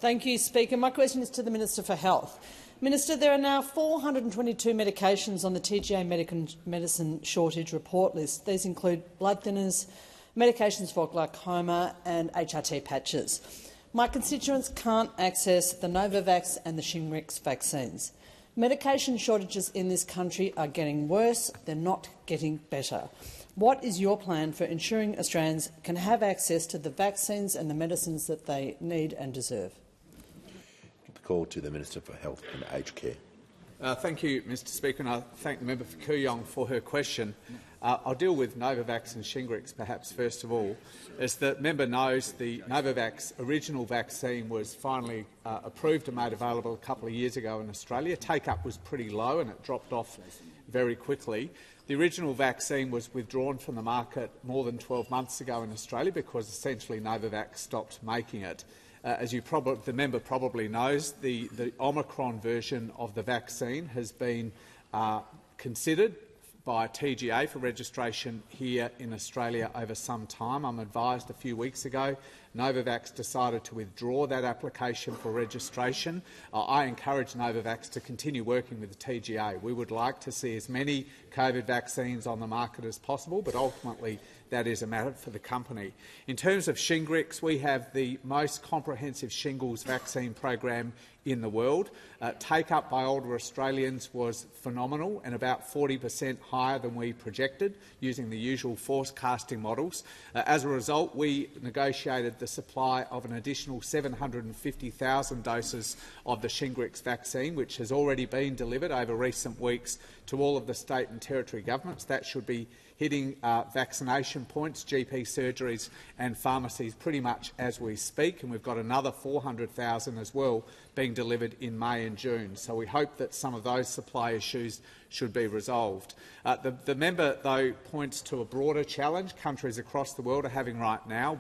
Thank you, Speaker. My question is to the Minister for Health. Minister, there are now 422 medications on the TGA medicine shortage report list. These include blood thinners, medications for glaucoma and HRT patches. My constituents can't access the Novavax and the Shingrix vaccines. Medication shortages in this country are getting worse, they're not getting better. What is your plan for ensuring Australians can have access to the vaccines and the medicines that they need and deserve? The call to the Minister for Health and Aged Care. Thank you, Mr Speaker, and I thank the member for Kooyong for her question. I'll deal with Novavax and Shingrix perhaps first of all. As the member knows, the Novavax original vaccine was finally approved and made available a couple of years ago in Australia. Take-up was pretty low and it dropped off very quickly. The original vaccine was withdrawn from the market more than 12 months ago in Australia because essentially Novavax stopped making it. As the member probably knows, the Omicron version of the vaccine has been considered by TGA for registration here in Australia over some time. I'm advised a few weeks ago Novavax decided to withdraw that application for registration. I encourage Novavax to continue working with the TGA. We would like to see as many COVID vaccines on the market as possible, but ultimately that is a matter for the company. In terms of Shingrix, we have the most comprehensive shingles vaccine program in the world. Take-up by older Australians was phenomenal and about 40% higher than we projected using the usual forecasting models. As a result, we negotiated the supply of an additional 750,000 doses of the Shingrix vaccine, which has already been delivered over recent weeks to all of the state and territory governments. That should be hitting vaccination points, GP surgeries and pharmacies pretty much as we speak, and we've got another 400,000 as well being delivered in May and June. So we hope that some of those supply issues should be resolved. The member, though, points to a broader challenge countries across the world are having right now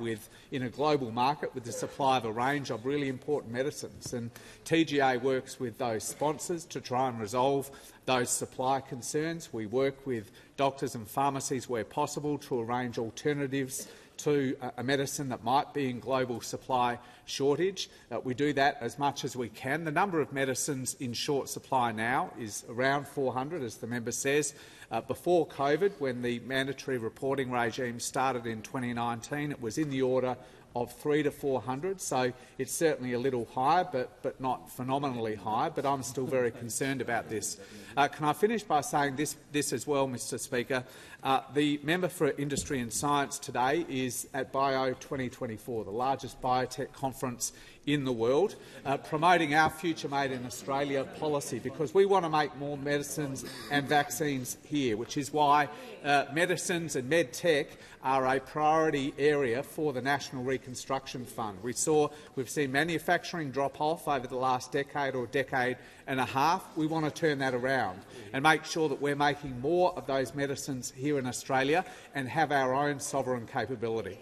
in a global market with the supply of a range of really important medicines. And TGA works with those sponsors to try and resolve those supply concerns. We work with doctors and pharmacies where possible to arrange alternatives to a medicine that might be in global supply shortage. We do that as much as we can. The number of medicines in short supply now is around 400, as the member says. Before COVID, when the mandatory reporting regime started in 2019, it was in the order of 300 to 400, so it's certainly a little higher, but not phenomenally high. But I'm still very concerned about this. Can I finish by saying this as well, Mr Speaker? The member for Industry and Science today is at Bio 2024, the largest biotech conference in the world, promoting our Future Made in Australia policy, because we want to make more medicines and vaccines here, which is why medicines and medtech are a priority area for the National Reconstruction Fund. We've seen manufacturing drop off over the last decade or decade and a half. We want to turn that around and make sure that we're making more of those medicines here in Australia and have our own sovereign capability.